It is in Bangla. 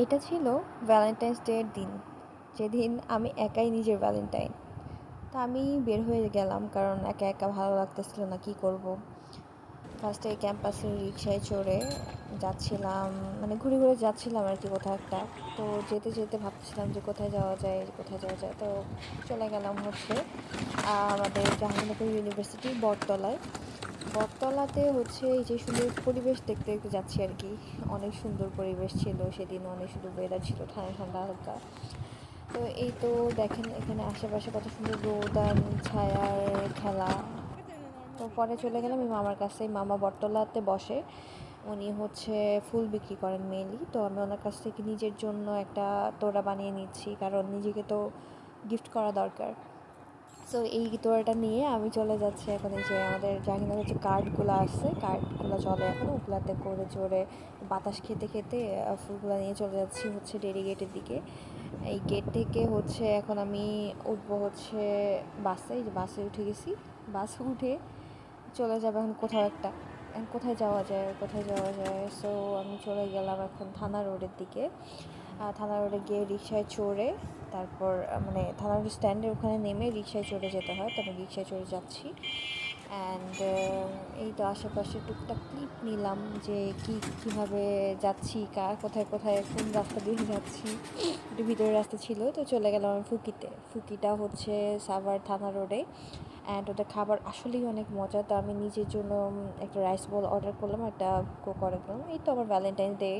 এটা ছিল ভ্যালেন্টাইন্স ডে এর দিন, যেদিন আমি একাই নিজের ভ্যালেন্টাইন। তা আমি বের হয়ে গেলাম, কারণ একা একা ভালো লাগতেছিল না, কি করব। ফার্স্টে ক্যাম্পাসের রিক্সায় চড়ে যাচ্ছিলাম, মানে ঘুরে ঘুরে যাচ্ছিলাম আর কি কোথাও একটা। তো যেতে যেতে ভাবছিলাম যে কোথায় যাওয়া যায়, কোথায় যাওয়া যায়। তো চলে গেলাম হচ্ছে আমাদের জাহাঙ্গীরনগর ইউনিভার্সিটির বটতলায়। বটতলাতে হচ্ছে এই যে সুন্দর পরিবেশ দেখতে দেখতে যাচ্ছি আর কি। অনেক সুন্দর পরিবেশ ছিল সেদিন, অনেক সুন্দর ওয়েদার ছিল, ঠান্ডা ঠান্ডা হালকা। তো এই তো দেখেন এখানে আশেপাশে কত সুন্দর রোদ আর ছায়ার খেলা। তো পরে চলে গেলাম এই মামার কাছে। মামা বটতলাতে বসে, উনি হচ্ছে ফুল বিক্রি করেন মেনলি। তো আমি ওনার কাছ থেকে নিজের জন্য একটা তোড়া বানিয়ে নিচ্ছি, কারণ নিজেকে তো গিফট করা দরকার। সো এই তোড়াটা নিয়ে আমি চলে যাচ্ছি এখন। এই যে আমাদের জাহাঙ্গীরনগর যে কার্ডগুলো আসছে, কার্ডগুলো চলে এখন, ওগুলাতে করে চড়ে বাতাস খেতে খেতে ফুলগুলো নিয়ে চলে যাচ্ছি হচ্ছে ডেরি গেটের দিকে। এই গেট থেকে হচ্ছে এখন আমি উঠবো হচ্ছে বাসে। এই যে বাসে উঠে গেছি। বাসে উঠে চলে যাবো এখন কোথাও একটা। এখন কোথায় যাওয়া যায়, কোথায় যাওয়া যায়? সো আমি চলে গেলাম এখন থানা রোডের দিকে। থানা রোডে গিয়ে রিক্সায় চড়ে তারপর মানে থানা রোড স্ট্যান্ডের ওখানে নেমে রিক্সায় চড়ে যেতে হয়, তো আমি রিক্সায় চড়ে যাচ্ছি। অ্যান্ড এই তো আশেপাশে টুকটাক ক্লিপ নিলাম যে কীভাবে যাচ্ছি, কোথায় কোথায় কোন রাস্তা দিয়ে যাচ্ছি। একটু ভিতরের রাস্তা ছিল, তো চলে গেলাম আমি ফুকিতে। ফুকিটা হচ্ছে সাভার থানা রোডে। অ্যান্ড ওদের খাবার আসলেই অনেক মজা। তো আমি নিজের জন্য একটা রাইস বল অর্ডার করলাম, একটা কোক অর্ডার করলাম। এই তো আমার ভ্যালেন্টাইন্স ডে